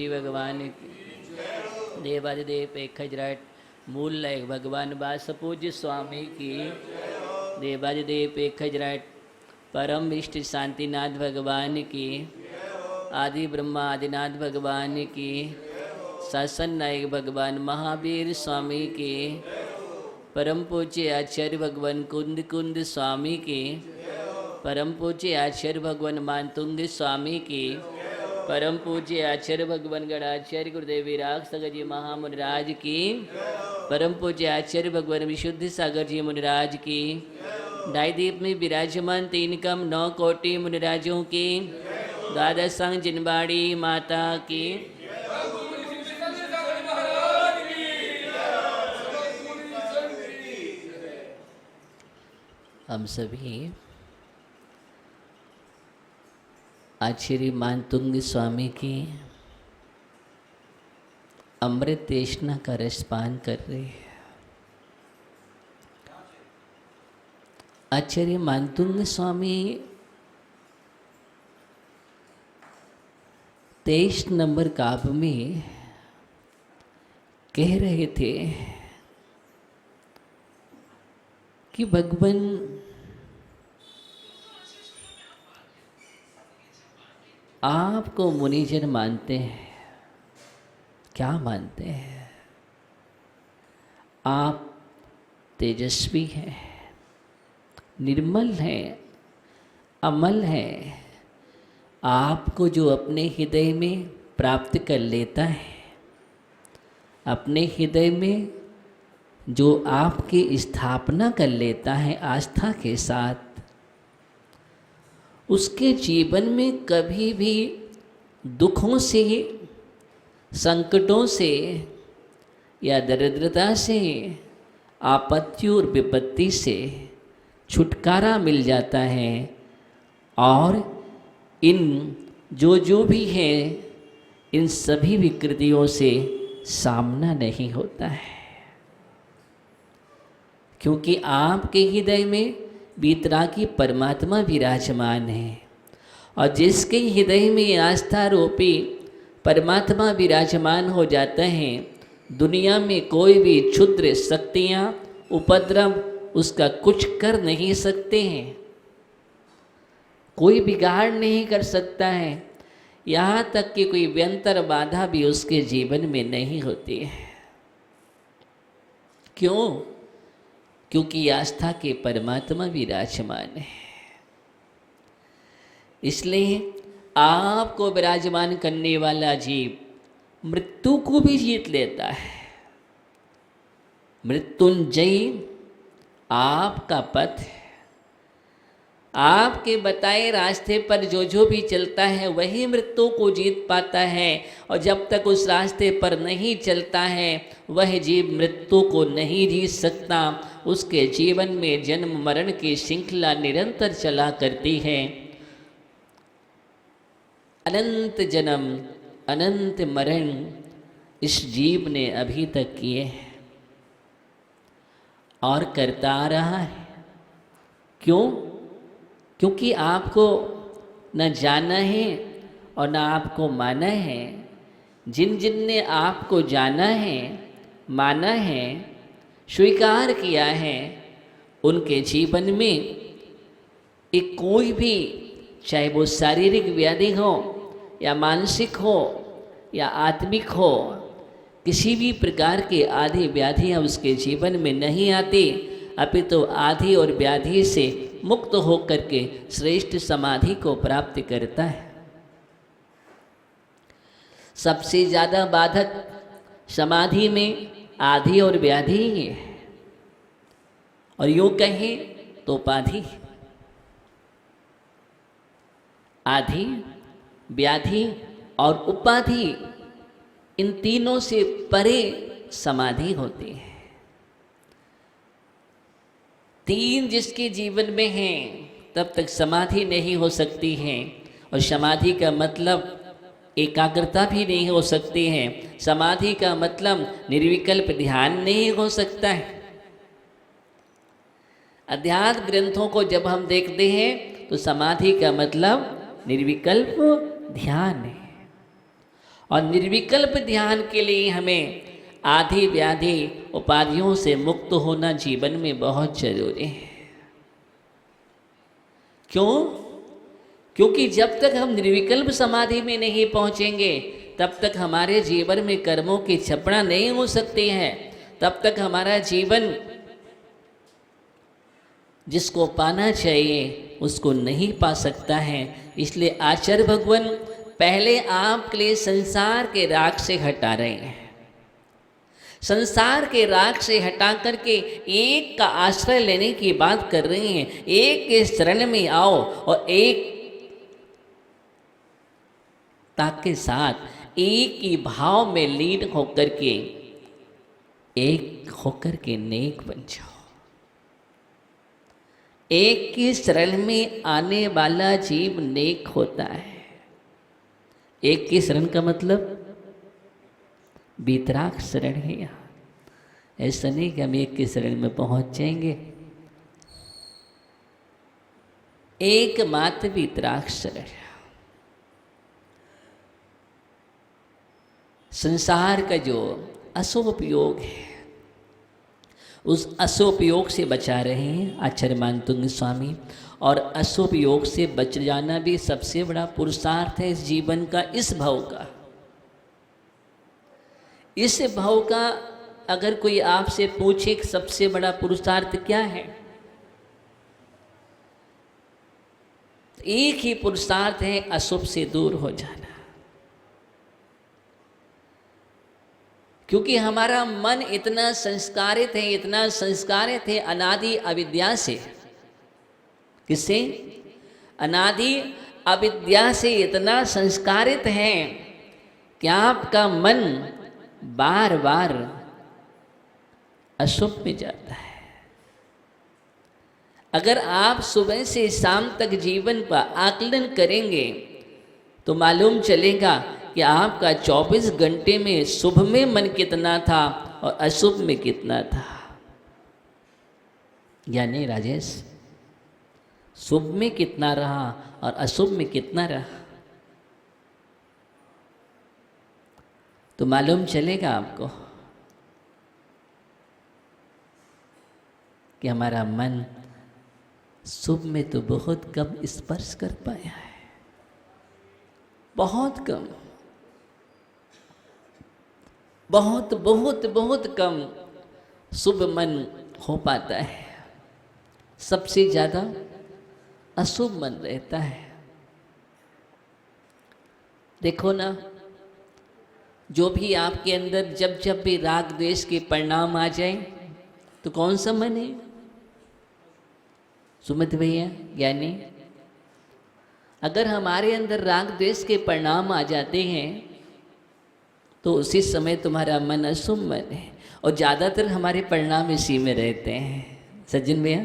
श्री भगवान देवादिदेव खजराट मूल लय भगवान बास पूज्य स्वामी की देवादिदेव खजराट परम इष्ट शांतिनाथ भगवान की आदि ब्रह्मा आदिनाथ भगवान की शासन नायक भगवान महावीर स्वामी की परम पूज्य आचार्य भगवान कुंद कुंद स्वामी की परम पूज्य आचार्य भगवान मानतुंग स्वामी की परम पूज्य आचार्य भगवान गणाचार्य गुरुदेव विराग सागर जी महामुनिराज की परम पूज्य आचार्य भगवान विशुद्ध सागर जी मुनिराज की दायदीप में विराजमान 3 कम 9 कोटि मुनिराजों की द्वादश संग जिनबाड़ी माता की हम सभी आचार्य मानतुंग स्वामी की अमृत देशना का रसपान कर रहे हैं। आचार्य मानतुंग स्वामी 23 नंबर काव्य में कह रहे थे कि भगवान आपको मुनिजन मानते हैं। क्या मानते हैं? आप तेजस्वी हैं, निर्मल हैं, अमल हैं। आपको जो अपने हृदय में प्राप्त कर लेता है, अपने हृदय में जो आपकी स्थापना कर लेता है आस्था के साथ, उसके जीवन में कभी भी दुखों से, संकटों से या दरिद्रता से, आपत्ति और विपत्ति से छुटकारा मिल जाता है और इन जो भी है इन सभी विकृतियों से सामना नहीं होता है, क्योंकि आपके हृदय में वीतरागी परमात्मा विराजमान है। और जिसके हृदय में आस्था रूपी परमात्मा विराजमान हो जाता है, दुनिया में कोई भी क्षुद्र शक्तियाँ उपद्रव उसका कुछ कर नहीं सकते हैं, कोई बिगाड़ नहीं कर सकता है। यहाँ तक कि कोई व्यंतर बाधा भी उसके जीवन में नहीं होती है। क्यों? क्योंकि आस्था के परमात्मा विराजमान है। इसलिए आपको विराजमान करने वाला जीव मृत्यु को भी जीत लेता है। मृत्युंजयी आपका पथ है। आपके बताए रास्ते पर जो भी चलता है वही मृत्यु को जीत पाता है, और जब तक उस रास्ते पर नहीं चलता है वह जीव मृत्यु को नहीं जीत सकता। उसके जीवन में जन्म मरण की श्रृंखला निरंतर चला करती है। अनंत जन्म अनंत मरण इस जीव ने अभी तक किए हैं और करता आ रहा है। क्यों? क्योंकि आपको न जाना है और न आपको माना है। जिन जिन ने आपको जाना है, माना है, स्वीकार किया है, उनके जीवन में एक कोई भी, चाहे वो शारीरिक व्याधि हो या मानसिक हो या आत्मिक हो, किसी भी प्रकार की आदि व्याधियाँ उसके जीवन में नहीं आती, अपितु तो आदि और व्याधि से मुक्त होकर के श्रेष्ठ समाधि को प्राप्त करता है। सबसे ज़्यादा बाधक समाधि में आदि और व्याधि ही है, और यूँ कहें तो उपाधि। आदि, व्याधि और उपाधि, इन तीनों से परे समाधि होती है। 3 जिसके जीवन में हैं तब तक समाधि नहीं हो सकती है, और समाधि का मतलब एकाग्रता भी नहीं हो सकती है। समाधि का मतलब निर्विकल्प ध्यान नहीं हो सकता है। अध्यात्म ग्रंथों को जब हम देखते हैं तो समाधि का मतलब निर्विकल्प ध्यान है। और निर्विकल्प ध्यान के लिए हमें आधि व्याधि उपाधियों से मुक्त होना जीवन में बहुत जरूरी है। क्यों? क्योंकि जब तक हम निर्विकल्प समाधि में नहीं पहुंचेंगे तब तक हमारे जीवन में कर्मों की क्षपणा नहीं हो सकती है, तब तक हमारा जीवन जिसको पाना चाहिए उसको नहीं पा सकता है। इसलिए आचार्य भगवान पहले आपके लिए संसार के राग से हटा रहे हैं। संसार के राग से हटा करके एक का आश्रय लेने की बात कर रही हैं। एक के शरण में आओ और एक ताके साथ एक ही भाव में लीन होकर के एक होकर के नेक बन जाओ। एक की शरण में आने वाला जीव नेक होता है। एक की शरण का मतलब बीतराग शरण है। यहाँ ऐसा नहीं कि हम एक की शरण में पहुंच जाएंगे। एक मात्र बीतराग शरण। संसार का जो असोपयोग है उस असोपयोग से बचा रहे हैं आचार्य मानतुंग स्वामी। और असोपयोग से बच जाना भी सबसे बड़ा पुरुषार्थ है इस जीवन का, इस भव का। इस भव का अगर कोई आपसे पूछे कि सबसे बड़ा पुरुषार्थ क्या है, एक ही पुरुषार्थ है, अशुभ से दूर हो जाना। क्योंकि हमारा मन इतना संस्कारित है, इतना संस्कारित है अनादि अविद्या से। किससे? अनादि अविद्या से इतना संस्कारित है कि आपका मन बार बार अशुभ में जाता है। अगर आप सुबह से शाम तक जीवन का आकलन करेंगे तो मालूम चलेगा कि आपका 24 घंटे में शुभ में मन कितना था और अशुभ में कितना था। या नहीं राजेश? शुभ में कितना रहा और अशुभ में कितना रहा, तो मालूम चलेगा आपको कि हमारा मन शुभ में तो बहुत कम स्पर्श कर पाया है, बहुत कम, बहुत बहुत बहुत कम शुभ मन हो पाता है। सबसे ज़्यादा अशुभ मन रहता है। देखो ना, जो भी आपके अंदर जब जब भी राग द्वेष के परिणाम आ जाए तो कौन सा मन है? सुमित भैया, ज्ञानी, अगर हमारे अंदर राग द्वेष के परिणाम आ जाते हैं तो उसी समय तुम्हारा मन अशुभ मन है। और ज़्यादातर हमारे परिणाम इसी में रहते हैं। सज्जन भैया,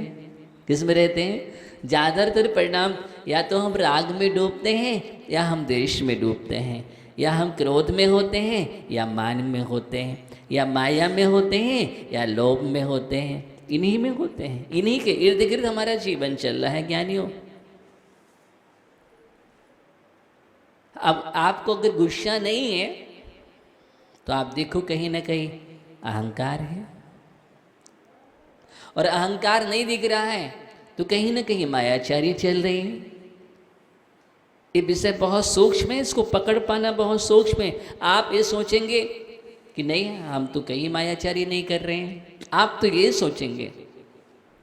किस में रहते हैं? ज़्यादातर परिणाम या तो हम राग में डूबते हैं या हम द्वेष में डूबते हैं, या हम क्रोध में होते हैं या मान में होते हैं, या माया में होते हैं या लोभ में होते हैं। इन्हीं में होते हैं, इन्हीं के इर्द गिर्द हमारा जीवन चल रहा है ज्ञानियों। अब आपको अगर गुस्सा नहीं है तो आप देखो कहीं ना कहीं अहंकार है, और अहंकार नहीं दिख रहा है तो कहीं ना कहीं मायाचारी चल रही है। ये विषय बहुत सूक्ष्म है, इसको पकड़ पाना बहुत सूक्ष्म है। आप ये सोचेंगे कि नहीं, हम तो कहीं मायाचारी नहीं कर रहे हैं। आप तो ये सोचेंगे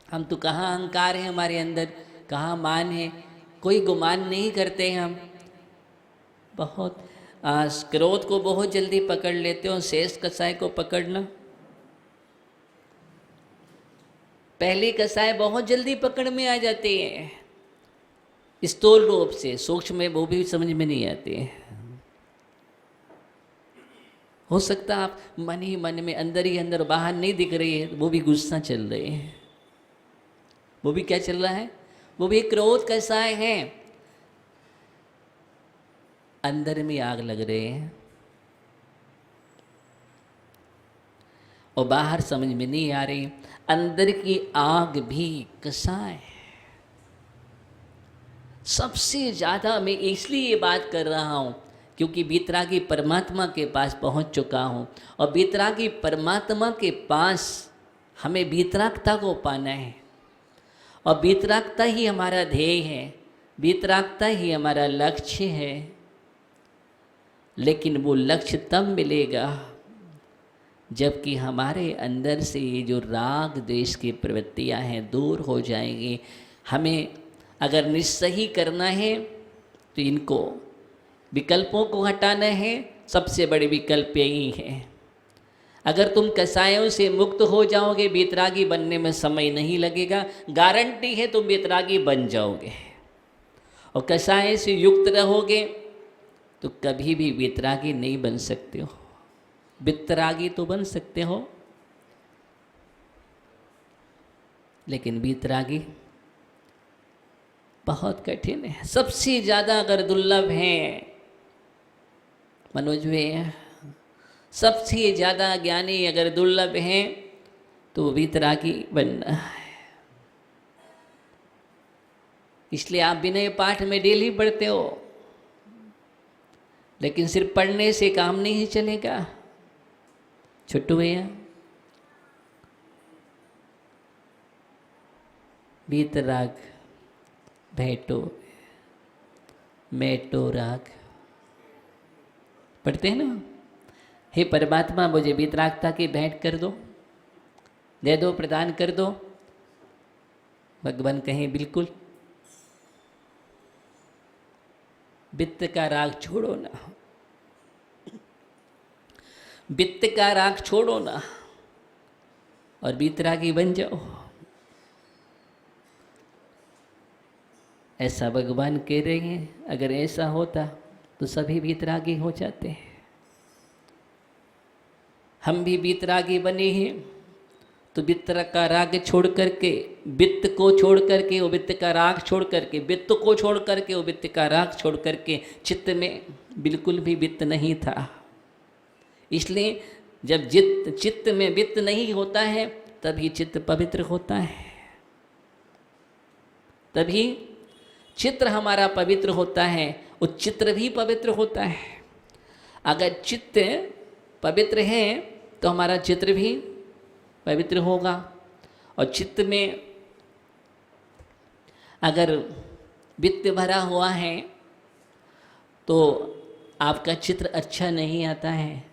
हम तो कहाँ अहंकार है हमारे अंदर, कहाँ मान है, कोई गुमान नहीं करते हैं हम। बहुत क्रोध को बहुत जल्दी पकड़ लेते हो, शेष कसाय को पकड़ना, पहले कसाय बहुत जल्दी पकड़ में आ जाते हैं। स्थूल रूप से, सूक्ष्म में वो भी समझ में नहीं आते हैं। हो सकता आप मन ही मन में, अंदर ही अंदर, बाहर नहीं दिख रही है, वो भी गुस्सा चल रहे हैं। वो भी क्या चल रहा है? वो भी क्रोध कसाय है, अंदर में आग लग रहे हैं और बाहर समझ में नहीं आ रही। अंदर की आग भी कसाय है। सबसे ज़्यादा मैं इसलिए ये बात कर रहा हूँ क्योंकि वीतरागी परमात्मा के पास पहुंच चुका हूं, और वीतरागी परमात्मा के पास हमें वीतरागता को पाना है, और वीतरागता ही हमारा ध्येय है, वीतरागता ही हमारा लक्ष्य है। लेकिन वो लक्ष्य तब मिलेगा जबकि हमारे अंदर से ये जो राग द्वेष की प्रवृत्तियां हैं दूर हो जाएंगी। हमें अगर निस्सही करना है तो इनको विकल्पों को हटाना है, सबसे बड़े विकल्प यही है। अगर तुम कसायों से मुक्त हो जाओगे, वीतरागी बनने में समय नहीं लगेगा, गारंटी है तुम वीतरागी बन जाओगे। और कसाय से युक्त रहोगे तो कभी भी वीतरागी नहीं बन सकते हो। वितरागी तो बन सकते हो, लेकिन वीतरागी बहुत कठिन है। सबसे ज़्यादा अगर दुर्लभ है मनोज में, सबसे ज़्यादा ज्ञानी अगर दुर्लभ हैं तो वीतरागी बनना है। इसलिए आप विनय पाठ में डेली पढ़ते हो, लेकिन सिर्फ पढ़ने से काम नहीं चलेगा। छोटू भैया, वीतराग भेटो मेटो राग पढ़ते हैं ना। हे परमात्मा, मुझे वीतरागता की भेंट कर दो, दे दो, प्रदान कर दो। भगवान कहें बिल्कुल, वित्त का राग छोड़ो ना, वित्त का राग छोड़ो ना और वीतरागी बन जाओ। ऐसा भगवान कह रहे हैं। अगर ऐसा होता तो सभी वीतरागी हो जाते हैं। हम भी वीतरागी बने हैं तो वित्त का राग छोड़ करके, वित्त को छोड़ करके, वो वित्त का राग छोड़ करके, वित्त को छोड़ करके, वो वित्त का राग छोड़ करके, चित्त में बिल्कुल भी वित्त नहीं था। इसलिए जब चित्त में वित्त नहीं होता है तभी चित्त पवित्र होता है, तभी चित्र हमारा पवित्र होता है, वो चित्र भी पवित्र होता है। अगर चित्त पवित्र है तो हमारा चित्र भी पवित्र होगा। और चित्त में अगर वित्त भरा हुआ है तो आपका चित्र अच्छा नहीं आता है,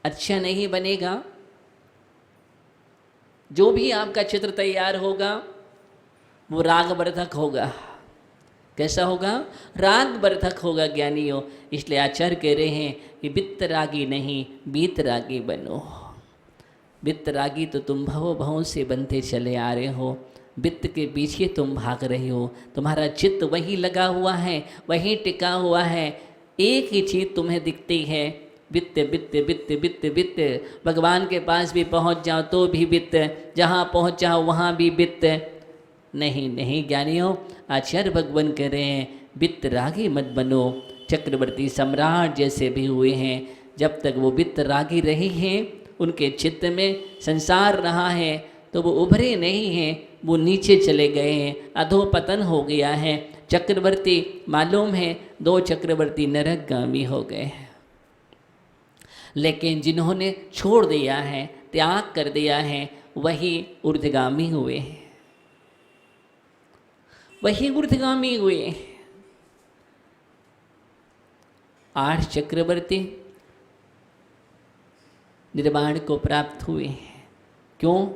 अच्छा नहीं बनेगा। जो भी आपका चित्र तैयार होगा वो रागवर्धक होगा। कैसा होगा? रागवर्धक होगा ज्ञानियों। इसलिए आचार्य कह रहे हैं कि वित्तरागी नहीं, वीतरागी बनो। वित्तरागी तो तुम भवों भवों से बनते चले आ रहे हो, वित्त के पीछे तुम भाग रहे हो। तुम्हारा चित्त वहीं लगा हुआ है, वहीं टिका हुआ है। एक ही चीज़ तुम्हें दिखती है, वित्त वित्त वित्त वित्त वित्त। भगवान के पास भी पहुंच जाओ तो भी वित्त, जहाँ पहुंच जाओ वहाँ भी वित्त। नहीं नहीं ज्ञानियों, आचार्य भगवान कह रहे हैं वित्तरागी मत बनो। चक्रवर्ती सम्राट जैसे भी हुए हैं, जब तक वो वित्तरागी रहे हैं, उनके चित्त में संसार रहा है, तो वो उभरे नहीं हैं, वो नीचे चले गए हैं, अधोपतन हो गया है। चक्रवर्ती मालूम है 2 चक्रवर्ती नरकगामी हो गए हैं। लेकिन जिन्होंने छोड़ दिया है, त्याग कर दिया है, वही ऊर्ध्वगामी हुए हैं, वही ऊर्ध्वगामी हुए। 8 चक्रवर्ती निर्वाण को प्राप्त हुए हैं। क्यों?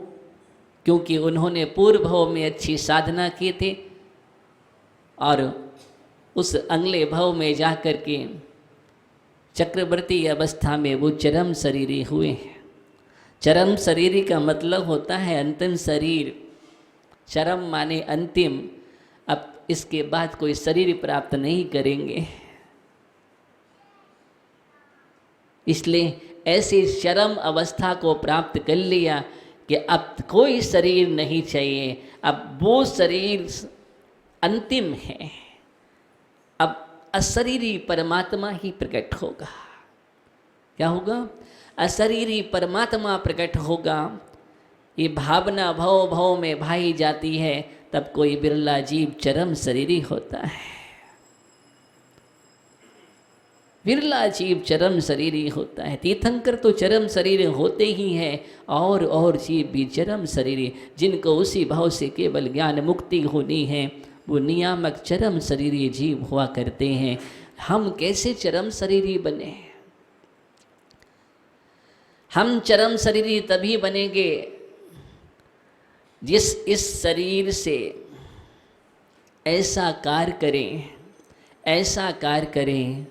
क्योंकि उन्होंने पूर्व भाव में अच्छी साधना की थी और उस अगले भाव में जाकर के चक्रवर्ती अवस्था में वो चरम शरीरी हुए हैं। चरम शरीरी का मतलब होता है अंतिम शरीर। चरम माने अंतिम। अब इसके बाद कोई शरीर प्राप्त नहीं करेंगे। इसलिए ऐसी चरम अवस्था को प्राप्त कर लिया कि अब कोई शरीर नहीं चाहिए, अब वो शरीर अंतिम है, अब अशरीरी परमात्मा ही प्रकट होगा। क्या होगा? अशरीरी परमात्मा प्रकट होगा। ये भावना भव भव में भाई जाती है, तब कोई बिरला जीव चरम शरीरी होता है। विरला जीव चरम शरीरी होता है। तीर्थंकर तो चरम शरीर होते ही हैं, और जीव भी चरम शरीरी, जिनको उसी भाव से केवल ज्ञान मुक्ति होनी है, वो नियामक चरम शरीरी जीव हुआ करते हैं। हम कैसे चरम शरीरी बने? हम चरम शरीरी तभी बनेंगे जिस इस शरीर से ऐसा कार्य करें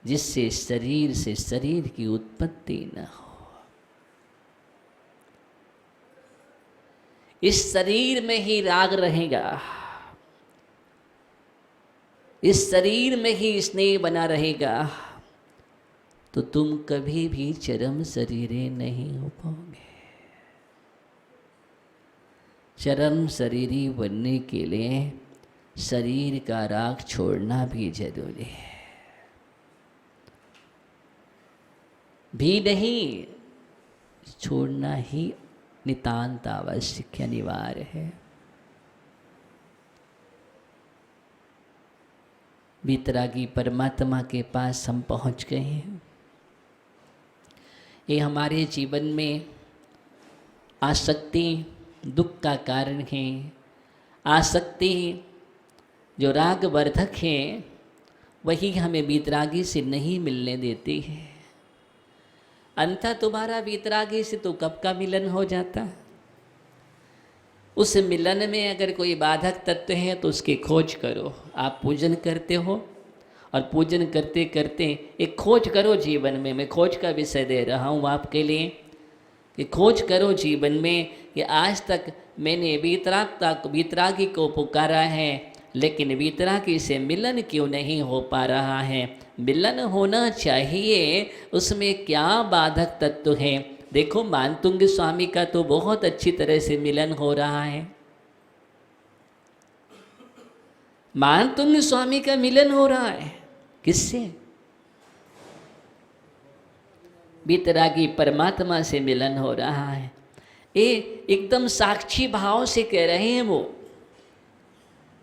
जिससे शरीर से शरीर की उत्पत्ति न हो। इस शरीर में ही राग रहेगा, इस शरीर में ही स्नेह बना रहेगा, तो तुम कभी भी चरम शरीरे नहीं हो पाओगे। चरम शरीरी बनने के लिए शरीर का राग छोड़ना भी जरूरी है। भी नहीं, छोड़ना ही नितांत आवश्यक अनिवार्य है। वितरागी परमात्मा के पास हम पहुंच गए हैं। ये हमारे जीवन में आसक्ति दुख का कारण है। आसक्ति जो राग वर्धक है वही हमें वितरागी से नहीं मिलने देती है। अंततः तुम्हारा वितरागी से तो कब का मिलन हो जाता। उस मिलन में अगर कोई बाधक तत्व है तो उसकी खोज करो। आप पूजन करते हो और पूजन करते करते एक खोज करो जीवन में। मैं खोज का विषय दे रहा हूँ आपके लिए कि खोज करो जीवन में कि आज तक मैंने वितरागी को पुकारा है, लेकिन वितरागी से मिलन क्यों नहीं हो पा रहा है। मिलन होना चाहिए, उसमें क्या बाधक तत्व है। देखो मानतुंग स्वामी का तो बहुत अच्छी तरह से मिलन हो रहा है। मानतुंग स्वामी का मिलन हो रहा है किससे? वितरागी परमात्मा से मिलन हो रहा है। ये एकदम साक्षी भाव से कह रहे हैं। वो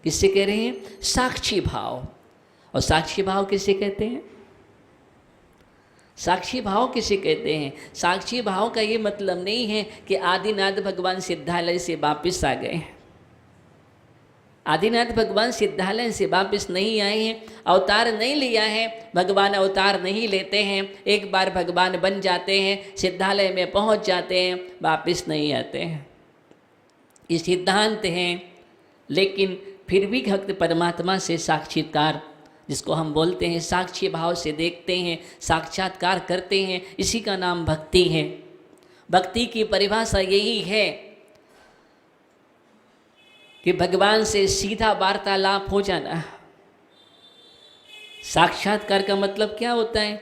किससे कह रहे हैं? साक्षी भाव। और साक्षी भाव किसे कहते हैं? साक्षी भाव किसे कहते हैं? साक्षी भाव का ये मतलब नहीं है कि आदिनाथ भगवान सिद्धालय से वापस आ गए। आदिनाथ भगवान सिद्धालय से वापस नहीं आए हैं, अवतार नहीं लिया है। भगवान अवतार नहीं लेते हैं। एक बार भगवान बन जाते हैं, सिद्धालय में पहुंच जाते हैं, वापस नहीं आते हैं। ये सिद्धांत हैं। लेकिन फिर भी भक्त परमात्मा से साक्षात्कार, जिसको हम बोलते हैं साक्षी भाव से देखते हैं, साक्षात्कार करते हैं, इसी का नाम भक्ति है। भक्ति की परिभाषा यही है कि भगवान से सीधा वार्तालाप हो जाना। साक्षात्कार का मतलब क्या होता है?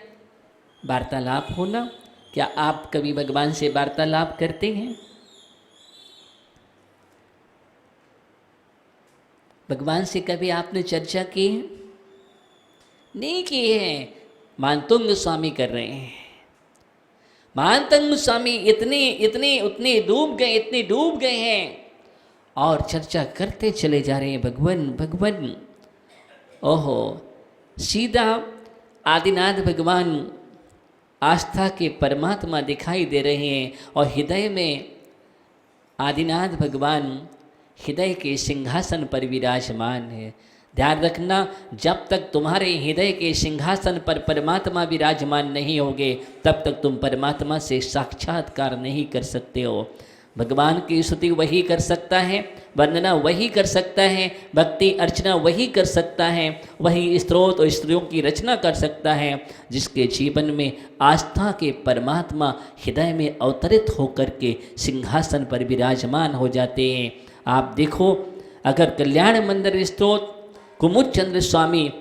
वार्तालाप होना। क्या आप कभी भगवान से वार्तालाप करते हैं? भगवान से कभी आपने चर्चा की है? नहीं की है। मानतुंग स्वामी कर रहे हैं। मानतुंग स्वामी इतने डूब गए हैं और चर्चा करते चले जा रहे हैं भगवान। ओहो, सीधा आदिनाथ भगवान आस्था के परमात्मा दिखाई दे रहे हैं और हृदय में आदिनाथ भगवान हृदय के सिंहासन पर विराजमान है। ध्यान रखना, जब तक तुम्हारे हृदय के सिंहासन पर परमात्मा विराजमान नहीं होगे तब तक तुम परमात्मा से साक्षात्कार नहीं कर सकते हो। भगवान की स्तुति वही कर सकता है, वंदना वही कर सकता है, भक्ति अर्चना वही कर सकता है, वही स्तोत्र और स्त्रियों की रचना कर सकता है जिसके जीवन में आस्था के परमात्मा हृदय में अवतरित होकर के सिंहासन पर विराजमान हो जाते हैं। आप देखो, अगर कल्याण मंदिर स्तोत्र कुमुद चंद्र स्वामी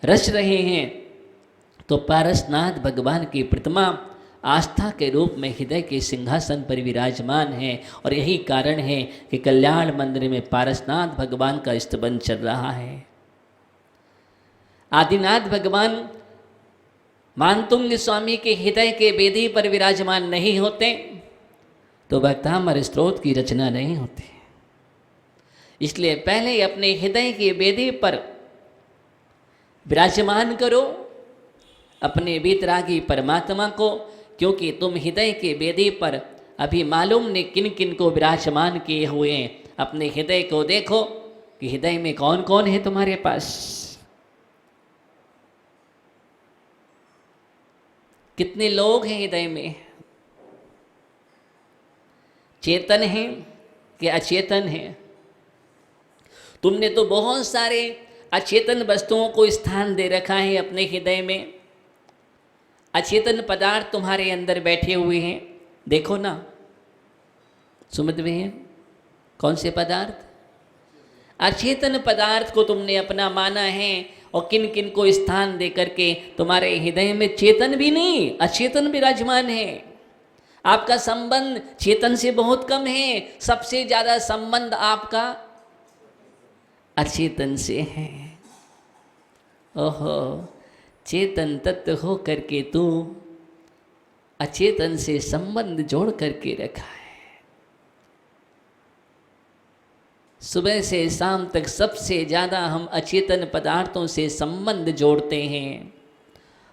रच रहे हैं तो पारसनाथ भगवान की प्रतिमा आस्था के रूप में हृदय के सिंहासन पर विराजमान है। और यही कारण है कि कल्याण मंदिर में पारसनाथ भगवान का स्तवन चल रहा है। आदिनाथ भगवान मानतुंग स्वामी के हृदय के वेदी पर विराजमान नहीं होते तो भक्तामर स्तोत्र की रचना नहीं होती। इसलिए पहले अपने हृदय की वेदी पर विराजमान करो, अपने वीतरागी परमात्मा को, क्योंकि तुम हृदय के वेदी पर अभी मालूम ने किन किन को विराजमान किए हुए हैं। अपने हृदय को देखो कि हृदय में कौन कौन है तुम्हारे पास। कितने लोग हैं हृदय में, चेतन हैं कि अचेतन हैं। तुमने तो बहुत सारे अचेतन वस्तुओं को स्थान दे रखा है अपने हृदय में। अचेतन पदार्थ तुम्हारे अंदर बैठे हुए हैं, देखो ना, समझ में है कौन से पदार्थ? अचेतन पदार्थ को तुमने अपना माना है और किन किन को स्थान दे करके तुम्हारे हृदय में चेतन भी नहीं अचेतन विराजमान है। आपका संबंध चेतन से बहुत कम है, सबसे ज्यादा संबंध आपका अचेतन से है। ओहो, चेतन तत्व हो करके तू अचेतन से संबंध जोड़ करके रखा है। सुबह से शाम तक सबसे ज़्यादा हम अचेतन पदार्थों से संबंध जोड़ते हैं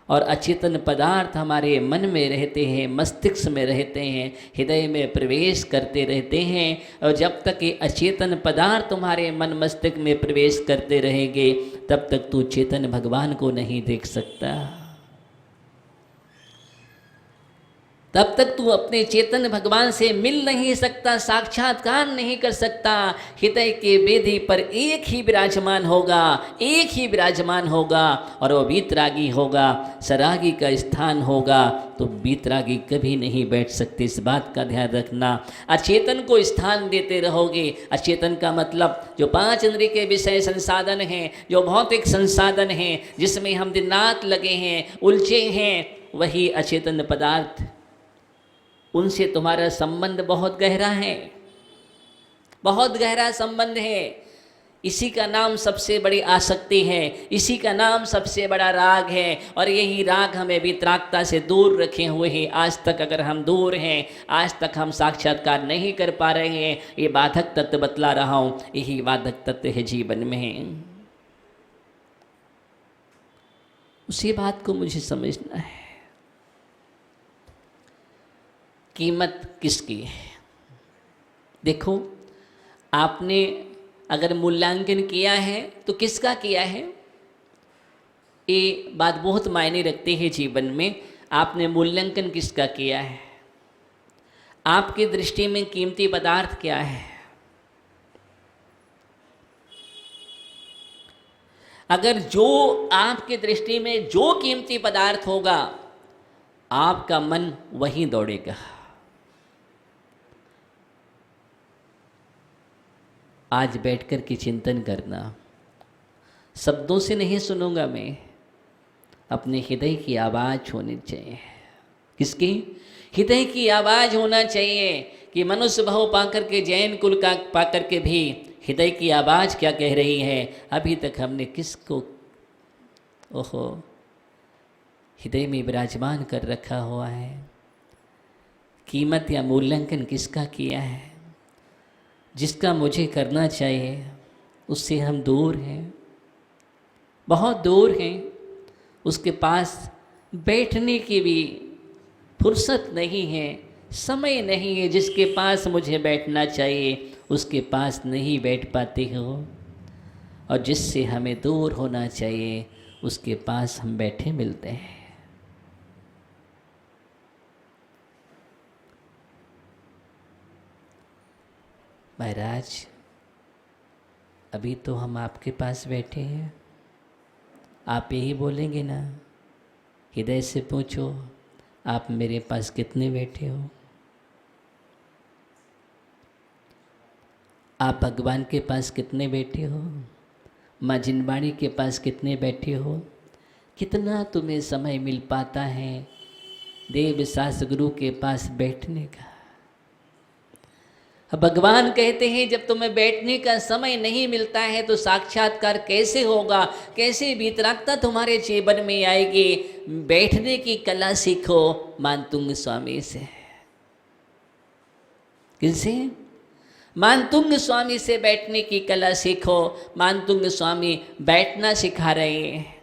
और अचेतन पदार्थ हमारे मन में रहते हैं, मस्तिष्क में रहते हैं, हृदय में प्रवेश करते रहते हैं। और जब तक ये अचेतन पदार्थ तुम्हारे मन मस्तिष्क में प्रवेश करते रहेंगे तब तक तू चेतन भगवान को नहीं देख सकता, तब तक तू अपने चेतन भगवान से मिल नहीं सकता, साक्षात्कार नहीं कर सकता। हृदय के वेदी पर एक ही विराजमान होगा, एक ही विराजमान होगा और वो वीतरागी होगा, सरागी का स्थान होगा, तो वीतरागी कभी नहीं बैठ सकते। इस बात का ध्यान रखना। अचेतन को स्थान देते रहोगे, अचेतन का मतलब जो 5 इंद्रिय के विषय संसाधन हैं, जो भौतिक संसाधन हैं, जिसमें हम दिन रात लगे हैं, उलझे हैं, वही अचेतन पदार्थ, उनसे तुम्हारा संबंध बहुत गहरा है, बहुत गहरा संबंध है। इसी का नाम सबसे बड़ी आसक्ति है, इसी का नाम सबसे बड़ा राग है और यही राग हमें वितरागता से दूर रखे हुए हैं। आज तक अगर हम दूर हैं, आज तक हम साक्षात्कार नहीं कर पा रहे हैं, ये बाधक तत्व बतला रहा हूँ, यही बाधक तत्व है जीवन में। उसी बात को मुझे समझना है। कीमत किसकी है? देखो, आपने अगर मूल्यांकन किया है तो किसका किया है? ये बात बहुत मायने रखती है जीवन में। आपने मूल्यांकन किसका किया है? आपकी दृष्टि में कीमती पदार्थ क्या है? अगर जो आपकी दृष्टि में जो कीमती पदार्थ होगा, आपका मन वहीं दौड़ेगा। आज बैठकर के चिंतन करना, शब्दों से नहीं सुनूंगा मैं, अपने हृदय की आवाज़ होनी चाहिए। किसकी? हृदय की आवाज़ होना चाहिए कि मनुष्य भाव पाकर के, जैन कुल का पाकर के भी हृदय की आवाज़ क्या कह रही है। अभी तक हमने किसको ओहो हृदय में विराजमान कर रखा हुआ है? कीमत या मूल्यांकन किसका किया है? जिसका मुझे करना चाहिए उससे हम दूर हैं, बहुत दूर हैं। उसके पास बैठने की भी फुर्सत नहीं है, समय नहीं है। जिसके पास मुझे बैठना चाहिए उसके पास नहीं बैठ पाते हो, और जिससे हमें दूर होना चाहिए उसके पास हम बैठे मिलते हैं। महाराज, अभी तो हम आपके पास बैठे हैं, आप यही बोलेंगे ना? हृदय से पूछो, आप मेरे पास कितने बैठे हो? आप भगवान के पास कितने बैठे हो? माँ जिनवाणी के पास कितने बैठे हो? कितना तुम्हें समय मिल पाता है देव शास्त्र गुरु के पास बैठने का? भगवान कहते हैं जब तुम्हें बैठने का समय नहीं मिलता है तो साक्षात्कार कैसे होगा, कैसे वीतरागता तुम्हारे जीवन में आएगी? बैठने की कला सीखो मानतुंग स्वामी से। किनसे? मानतुंग स्वामी से बैठने की कला सीखो। मानतुंग स्वामी बैठना सिखा रहे हैं।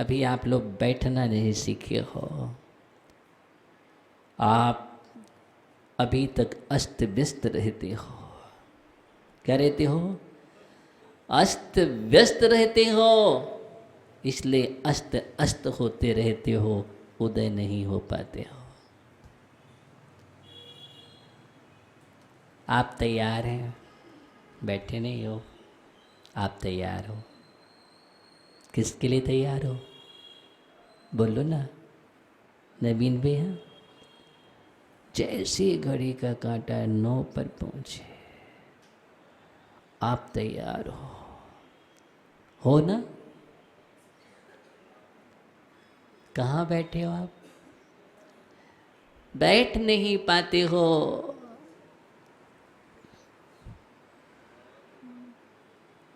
अभी आप लोग बैठना नहीं सीखे हो, आप अभी तक अस्त व्यस्त रहते हो। क्या रहते हो? अस्त व्यस्त रहते हो, इसलिए अस्त अस्त होते रहते हो, उदय नहीं हो पाते हो। आप तैयार हैं? बैठे नहीं हो, आप तैयार हो? किसके लिए तैयार हो? बोलो ना नवीन भैया। जैसे घड़ी का कांटा 9 पर पहुंचे, आप तैयार हो ना? कहाँ बैठे हो आप? बैठ नहीं पाते हो।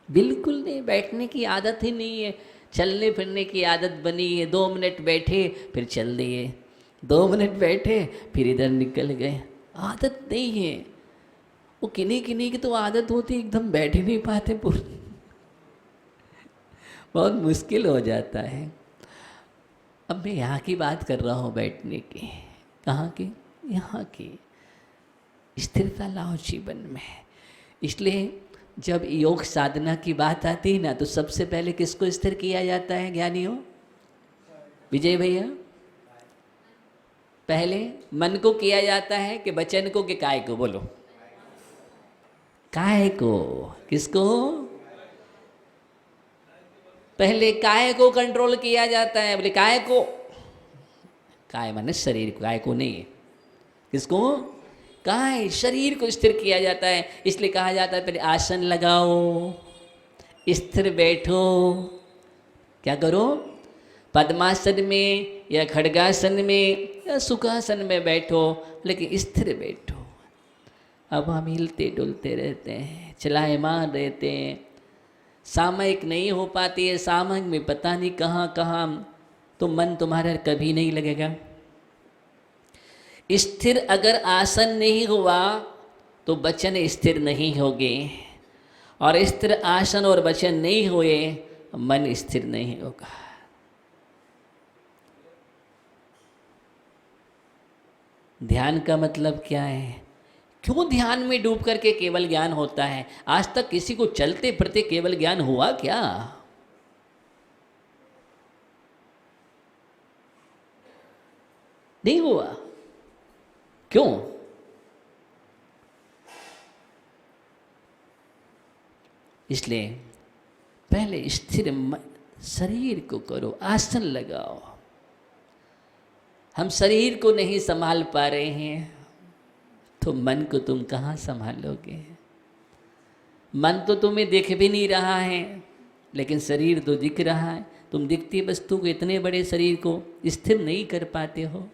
बिल्कुल नहीं, बैठने की आदत ही नहीं है। चलने फिरने की आदत बनी है, 2 मिनट बैठे फिर चल दिए, 2 मिनट बैठे फिर इधर निकल गए। आदत नहीं है। वो किन्हीं किन्हीं की तो आदत होती है, एकदम बैठ ही नहीं पाते पूरी, बहुत मुश्किल हो जाता है। अब मैं यहाँ की बात कर रहा हूँ बैठने की। कहाँ की? यहाँ की। स्थिरता लाओ जीवन में। इसलिए जब योग साधना की बात आती है ना, तो सबसे पहले किसको स्थिर किया जाता है ज्ञानियों? विजय भैया, पहले मन को किया जाता है कि वचन को कि काय को? बोलो, काय को। किसको? पहले काय को कंट्रोल किया जाता है। बोले काय को? काय माने शरीर को, काय को नहीं है। किसको? काय, शरीर को स्थिर किया जाता है। इसलिए कहा जाता है पहले आसन लगाओ, स्थिर बैठो। क्या करो? पद्मासन में या खड्गासन में या सुखासन में बैठो, लेकिन स्थिर बैठो। अब हम हिलते डुलते रहते हैं, चलायमान रहते हैं, सामयिक नहीं हो पाती है। सामयिक में पता नहीं कहाँ कहाँ तो मन तुम्हारा कभी नहीं लगेगा। स्थिर अगर आसन नहीं हुआ तो वचन स्थिर नहीं होगे, और स्थिर आसन और वचन नहीं हुए मन स्थिर नहीं होगा। ध्यान का मतलब क्या है? क्यों ध्यान में डूब करके केवल ज्ञान होता है? आज तक किसी को चलते फिरते केवल ज्ञान हुआ क्या? नहीं हुआ। क्यों? इसलिए पहले स्थिर शरीर को करो, आसन लगाओ। हम शरीर को नहीं संभाल पा रहे हैं तो मन को तुम कहाँ संभालोगे? मन तो तुम्हें दिख भी नहीं रहा है, लेकिन शरीर तो दिख रहा है। तुम दिखती वस्तु को, इतने बड़े शरीर को स्थिर नहीं कर पाते हो।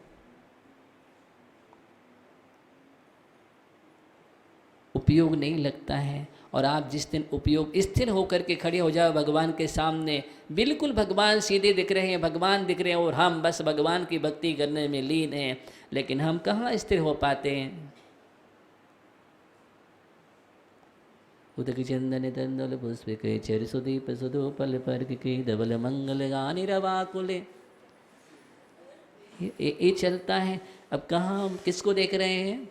उपयोग नहीं लगता है। और आप जिस दिन उपयोग स्थिर होकर के खड़े हो जाओ भगवान के सामने, बिल्कुल भगवान सीधे दिख रहे हैं, भगवान दिख रहे हैं, और हम बस भगवान की भक्ति करने में लीन हैं, लेकिन हम कहाँ स्थिर हो पाते हैं? उदक चंदन तंदुल पुष्पिक चर सुदीप सुधोपल पर्क के धवल मंगल गानी रवाकुले, ये चलता है। अब कहाँ हम किसको देख रहे हैं?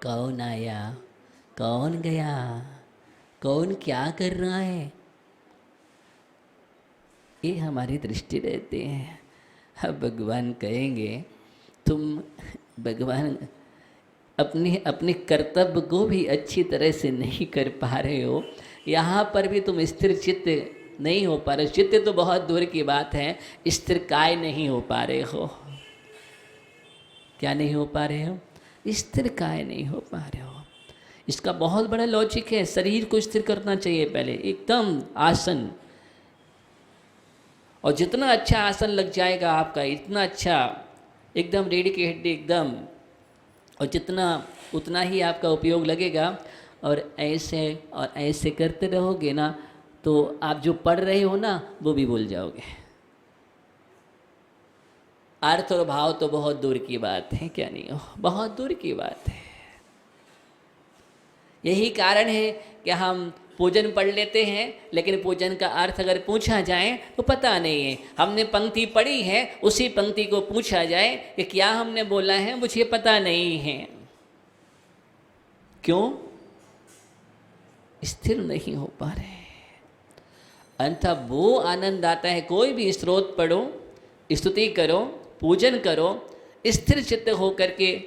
कौन आया, कौन गया, कौन क्या कर रहा है, ये हमारी दृष्टि रहती है। अब भगवान कहेंगे तुम, भगवान अपने अपने कर्तव्य को भी अच्छी तरह से नहीं कर पा रहे हो, यहाँ पर भी तुम स्थिर चित्त नहीं हो पा रहे। चित्त तो बहुत दूर की बात है, स्थिर काय नहीं हो पा रहे हो। क्या नहीं हो पा रहे हो? स्थिर काय नहीं हो पा रहे हो। इसका बहुत बड़ा लॉजिक है। शरीर को स्थिर करना चाहिए पहले, एकदम आसन, और जितना अच्छा आसन लग जाएगा आपका, इतना अच्छा, एकदम रीढ़ की हड्डी एकदम, और जितना उतना ही आपका उपयोग लगेगा। और ऐसे करते रहोगे ना, तो आप जो पढ़ रहे हो ना वो भी भूल जाओगे। अर्थ और भाव तो बहुत दूर की बात है, क्या नहीं हो, बहुत दूर की बात है। यही कारण है कि हम पूजन पढ़ लेते हैं, लेकिन पूजन का अर्थ अगर पूछा जाए तो पता नहीं है। हमने पंक्ति पढ़ी है, उसी पंक्ति को पूछा जाए कि क्या हमने बोला है, मुझे पता नहीं है। क्यों? स्थिर नहीं हो पा रहे। अन्यथा वो आनंद आता है, कोई भी स्रोत पढ़ो, स्तुति करो, पूजन करो, स्थिर चित्त होकर के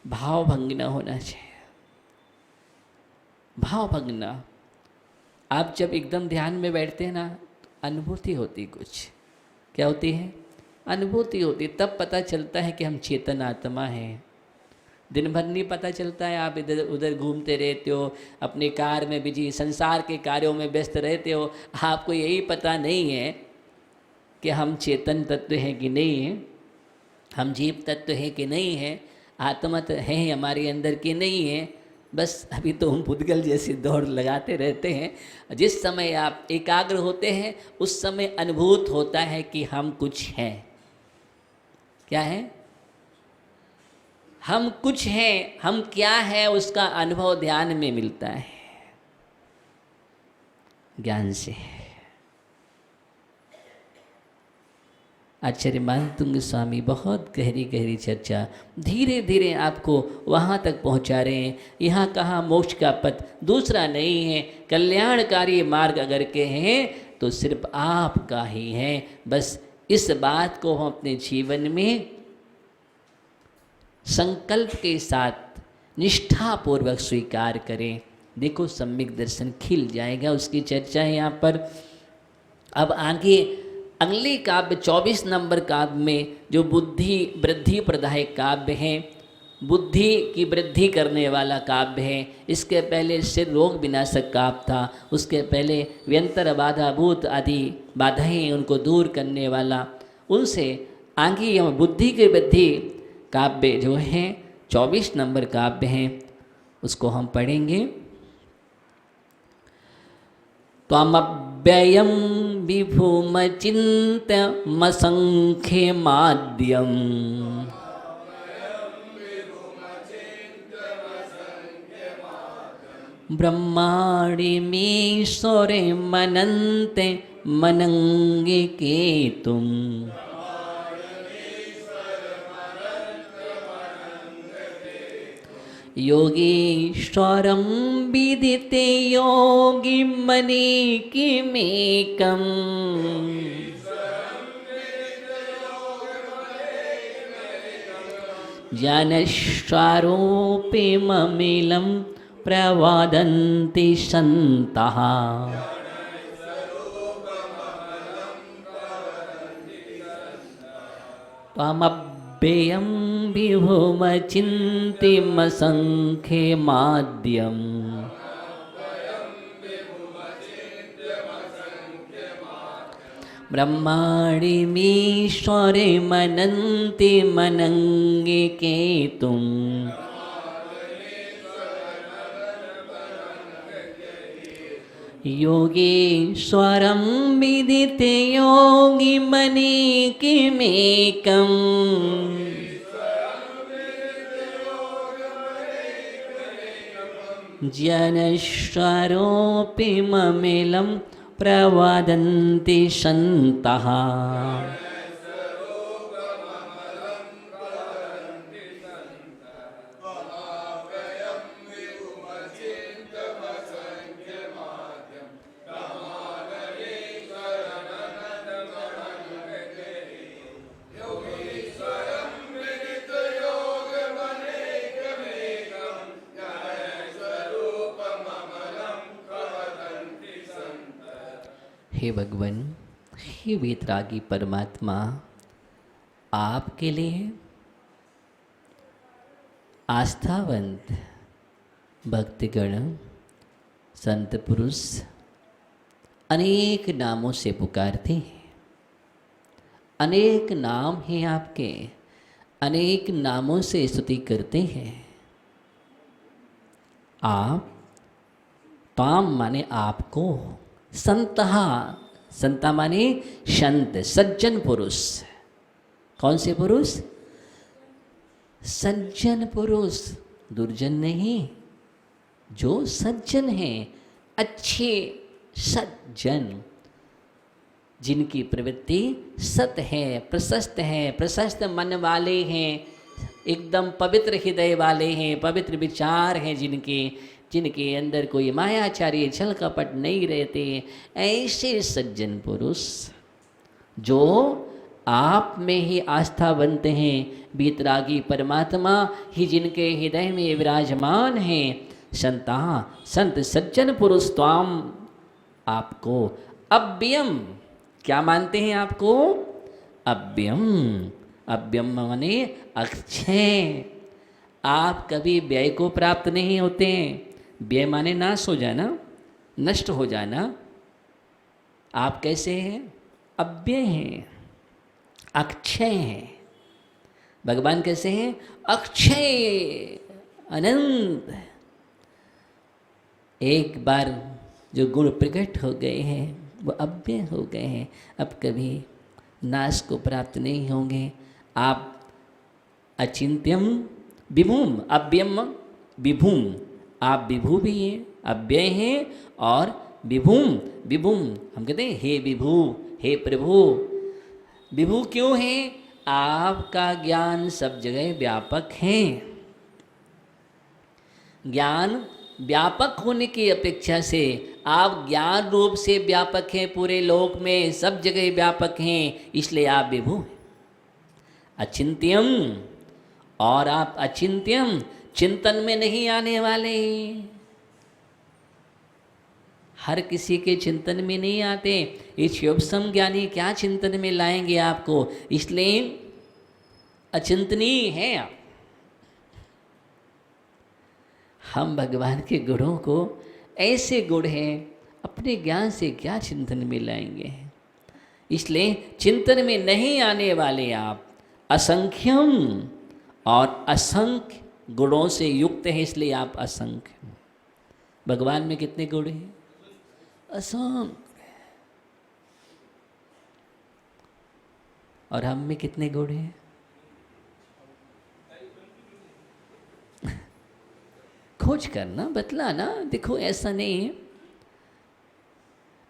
भावभंग न होना चाहिए। भावभंग न, आप जब एकदम ध्यान में बैठते हैं ना, अनुभूति होती, कुछ क्या होती है? अनुभूति होती। तब पता चलता है कि हम चेतन आत्मा हैं। दिन भर नहीं पता चलता है, आप इधर उधर घूमते रहते हो, अपने कार में बिजी, संसार के कार्यों में व्यस्त रहते हो। आपको यही पता नहीं है कि हम चेतन तत्व हैं कि नहीं है, हम जीव तत्व हैं कि नहीं है, आत्मा है हमारे अंदर कि नहीं है। बस अभी तो हम पुद्गल जैसी दौड़ लगाते रहते हैं। जिस समय आप एकाग्र होते हैं, उस समय अनुभूत होता है कि हम कुछ हैं। क्या है? हम कुछ हैं। हम क्या है, उसका अनुभव ध्यान में मिलता है, ज्ञान से। आचार्य मानतुंग स्वामी बहुत गहरी गहरी चर्चा धीरे धीरे आपको वहाँ तक पहुँचा रहे हैं। यहाँ कहाँ मोक्ष का पथ दूसरा नहीं है, कल्याणकारी मार्ग अगर के हैं तो सिर्फ आपका ही है। बस इस बात को हम अपने जीवन में संकल्प के साथ निष्ठापूर्वक स्वीकार करें। देखो सम्यक दर्शन खिल जाएगा, उसकी चर्चा है यहाँ पर। अब आगे अगले काव्य 24 नंबर काव्य में जो बुद्धि वृद्धि प्रदायक काव्य है, बुद्धि की वृद्धि करने वाला काव्य है। इसके पहले सिर रोग विनाशक काव्य था, उसके पहले व्यंतर बाधाभूत आदि बाधाएं उनको दूर करने वाला। उनसे आगे हम बुद्धि की वृद्धि काव्य जो हैं 24 नंबर काव्य हैं, उसको हम पढ़ेंगे। त्वमव्ययं विभुमचिन्त्यमसंख्यमाद्यम् ब्रह्माण्डमीश्वरे मनन्ते मनङ्गिकेतुम् योगीश्वरं विदिते योगिमनेकिमेकम् जनश्वारोऽप्यममिलं प्रवदन्ति सन्तः त्वमव्ययं विभुमचिन्त्यमसंख्यमाद्यम् ब्रह्माण्डमीश्वरे मनन्ति मनङ्गिकेतुम् योगीश्वरं विदिते योगिमनेकिमेकम् जनश्वरोऽप्यममिलं प्रवदन्ति सन्तः हे भगवान, हे वेतरागी परमात्मा, आपके लिए आस्थावंत भक्तगण संत पुरुष अनेक नामों से पुकारते हैं। अनेक नाम हैं आपके, अनेक नामों से स्तुति करते हैं। आप, ताम माने आपको, संतहा, संता माने संत, सज्जन पुरुष। कौन से पुरुष? सज्जन पुरुष, दुर्जन नहीं। जो सज्जन हैं, अच्छे सज्जन, जिनकी प्रवृत्ति सत है, प्रशस्त मन वाले हैं, एकदम पवित्र हृदय वाले हैं, पवित्र विचार हैं, जिनके अंदर कोई मायाचारी छल कपट नहीं रहते, ऐसे सज्जन पुरुष जो आप में ही आस्था बनते हैं, बीतरागी परमात्मा ही जिनके हृदय में विराजमान हैं, संत सज्जन पुरुष त्वाम, आपको अव्ययम, क्या मानते हैं आपको? अव्ययम माने अक्षय। आप कभी व्यय को प्राप्त नहीं होते हैं। व्यय माने नाश हो जाना, नष्ट हो जाना। आप कैसे हैं? अव्यय हैं, अक्षय हैं। भगवान कैसे हैं? अक्षय, अनंत। एक बार जो गुण प्रकट हो गए हैं वो अव्यय हो गए हैं, अब कभी नाश को प्राप्त नहीं होंगे। आप अचिंत्यम विभूम, अव्ययम विभूम, आप विभू भी हैं, अव्यय हैं और विभूम। हम कहते हैं हे विभू, हे प्रभु। विभू क्यों है? आपका ज्ञान सब जगह व्यापक है। ज्ञान व्यापक होने की अपेक्षा से आप ज्ञान रूप से व्यापक हैं, पूरे लोक में सब जगह व्यापक हैं, इसलिए आप विभू हैं। अचिंत्यम, और आप अचिंत्यम, चिंतन में नहीं आने वाले। हर किसी के चिंतन में नहीं आते। इस शिवसम ज्ञानी क्या चिंतन में लाएंगे आपको, इसलिए अचिंतनीय है आप। हम भगवान के गुणों को, ऐसे गुण हैं, अपने ज्ञान से क्या चिंतन में लाएंगे। इसलिए चिंतन में नहीं आने वाले आप असंख्यम और असंख्य गुणों से युक्त हैं, इसलिए आप असंख्य। भगवान में कितने गुण हैं? असंख्य। और हम में कितने गुण हैं? खोज करना, बतलाना, देखो ऐसा नहीं है।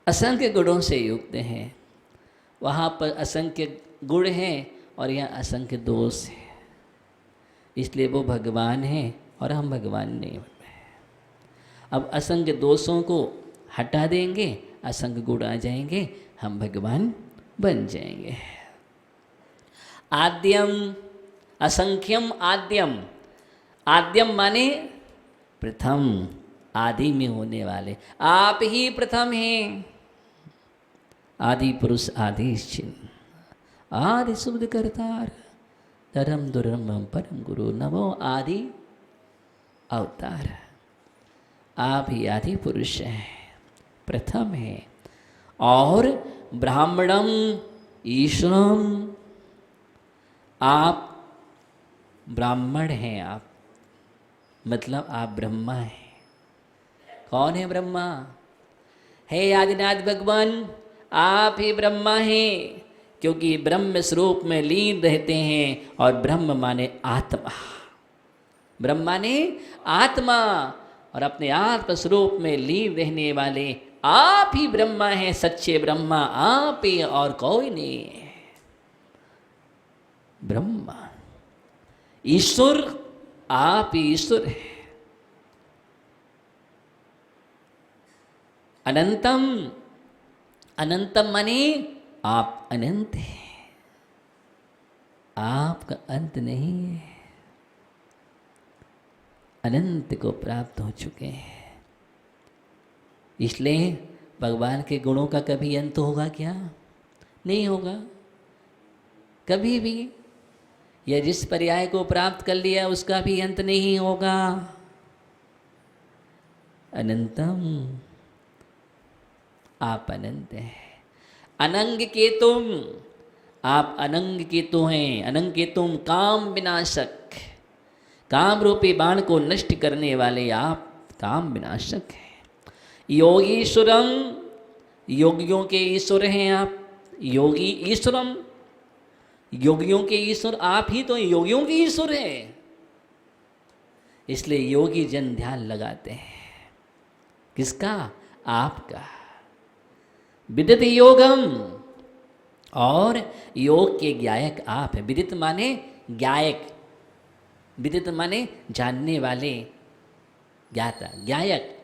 असंख्य गुणों से युक्त हैं, वहाँ पर असंख्य गुण हैं और यहाँ असंख्य दोष है, इसलिए वो भगवान हैं और हम भगवान नहीं बन रहे। अब असंख्य दोषों को हटा देंगे, असंख्य गुण आ जाएंगे, हम भगवान बन जाएंगे। आद्यम, असंख्यम आद्यम। आद्यम माने प्रथम, आदि में होने वाले। आप ही प्रथम हैं। आदि पुरुष, आदि चिन्ह, आदि शुद्ध करतार, धर्म दुर्लभम परम गुरु, नमो आदि अवतार। आप ही आदि पुरुष हैं, प्रथम है। और ब्राह्मणम ईश्वरम, आप ब्राह्मण हैं। आप मतलब आप ब्रह्मा हैं। कौन है ब्रह्मा? हे आदिनाथ भगवान, आप ही ब्रह्मा हैं, क्योंकि ब्रह्म स्वरूप में लीन रहते हैं। और ब्रह्म माने आत्मा, ब्रह्मा ने आत्मा, और अपने आत्म स्वरूप में लीन रहने वाले आप ही ब्रह्मा हैं। सच्चे ब्रह्मा आप ही, और कोई नहीं। ब्रह्मा, ईश्वर, आप ही ईश्वर है। अनंतम, अनंतम माने आप अनंत हैं, आपका अंत नहीं है। अनंत को प्राप्त हो चुके हैं, इसलिए भगवान के गुणों का कभी अंत होगा क्या? नहीं होगा कभी भी। यह जिस पर्याय को प्राप्त कर लिया उसका भी अंत नहीं होगा। अनंतम, आप अनंत हैं। अनंग के तुम, आप अनंग के तो हैं। अनंग के तुम, काम विनाशक, काम रूपी बाण को नष्ट करने वाले आप काम विनाशक हैं। योगीश्वरम, योगियों के ईश्वर हैं आप। योगी ईश्वरम, योगियों के ईश्वर आप ही तो योगियों के ईश्वर हैं। इसलिए योगी जन ध्यान लगाते हैं। किसका? आपका। विदित योगम, और योग के ज्ञायक आप हैं। विदित माने ज्ञायक, विदित माने जानने वाले, ज्ञाता, ज्ञायक।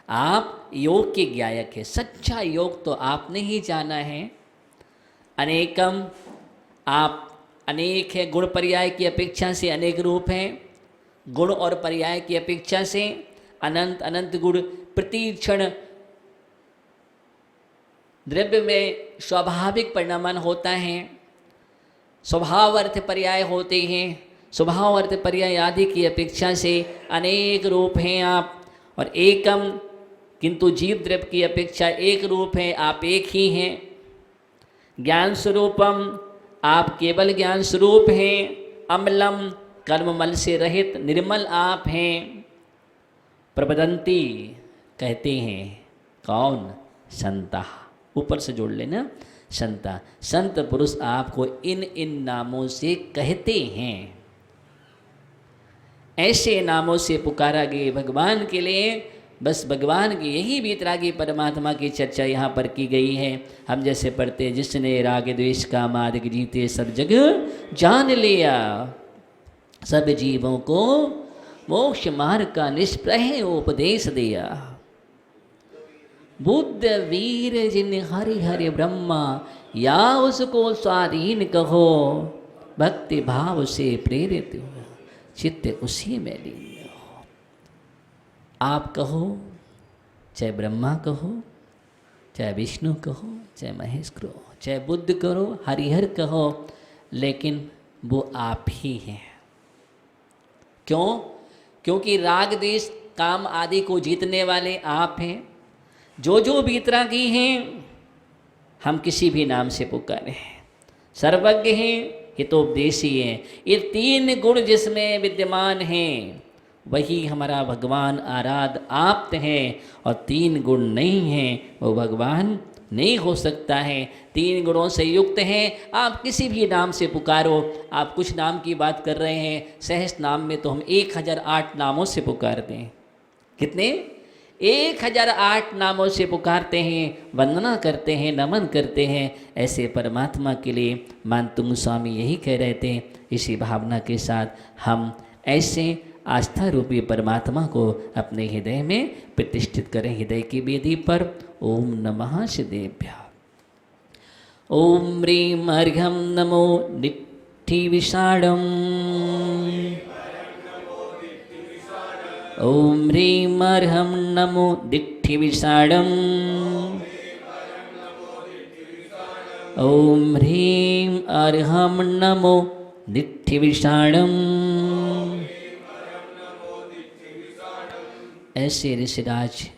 आप योग के ज्ञायक है। सच्चा योग तो आपने ही जाना है। अनेकम, आप अनेक है, गुण पर्याय की अपेक्षा से अनेक रूप हैं। गुण और पर्याय की अपेक्षा से अनंत अनंत गुण प्रति क्षण द्रव्य में स्वाभाविक परिणामन होता है। स्वभाव अर्थ पर्याय होते हैं। स्वभाव अर्थ पर्याय आदि की अपेक्षा से अनेक रूप हैं आप। और एकम, किंतु जीव द्रव्य की अपेक्षा एक रूप है, आप एक ही हैं। ज्ञान स्वरूपम, आप केवल ज्ञान स्वरूप हैं। अम्लम, कर्ममल से रहित निर्मल आप हैं। प्रबदंती, कहते हैं कौन? संता, ऊपर से जोड़ लेना, संता। संत पुरुष आपको इन इन नामों से कहते हैं। ऐसे नामों से पुकारा गए भगवान के लिए। बस भगवान की यही वीतरागी परमात्मा की चर्चा यहाँ पर की गई है। हम जैसे पढ़ते हैं, जिसने राग द्वेष का मार्ग जीते सब जग जान लिया, सब जीवों को मोक्ष मार्ग का निष्प्रह उपदेश दिया। बुद्ध वीर जिन हरि हरि ब्रह्मा, या उसको स्वाधीन कहो, भक्ति भाव से प्रेरित हो, चित्त उसी में लीन हो। आप कहो, चाहे ब्रह्मा कहो, चाहे विष्णु कहो, चाहे महेश कहो, चाहे बुद्ध करो, हरिहर कहो, लेकिन वो आप ही हैं। क्यों? क्योंकि राग द्वेष काम आदि को जीतने वाले आप हैं। जो जो वीतरागी हैं, हम किसी भी नाम से पुकारे हैं। सर्वज्ञ हैं, हितोपदेशी हैं। ये तीन गुण जिसमें विद्यमान हैं, वही हमारा भगवान आराध्य आप्त हैं। और तीन गुण नहीं हैं, वो भगवान नहीं हो सकता है। तीन गुणों से युक्त हैं। आप किसी भी नाम से पुकारो। आप कुछ नाम की बात कर रहे हैं, सहस्र नाम में तो हम 1008 नामों से पुकारते हैं। कितने? 1008 नामों से पुकारते हैं, वंदना करते हैं, नमन करते हैं। ऐसे परमात्मा के लिए मानतुंग स्वामी यही कह रहे थे। इसी भावना के साथ हम ऐसे आस्था रूपी परमात्मा को अपने हृदय में प्रतिष्ठित करें। हृदय की वेदी पर ओम नमः शिदेभ्य। ओम ह्रीं अर्घ्यं नमो निट्ठी विषाणम्। ओम ह्रीं अर्घ्यं नमो दिट्ठी विषाणम्। ओम ह्रीं अर्घ्यं नमो दिट्ठी विषाणम्। ऐसे ऋषिराज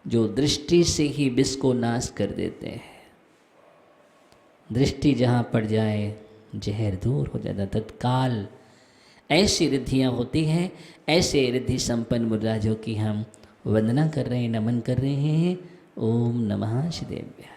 जो दृष्टि से ही विष को नाश कर देते हैं। दृष्टि जहाँ पड़ जाए जहर दूर हो जाता तत्काल। ऐसी रिद्धियाँ होती हैं। ऐसे रिद्धि संपन्न मुराजों की हम वंदना कर रहे हैं, नमन कर रहे हैं। ओम नमः शिदेभ्य।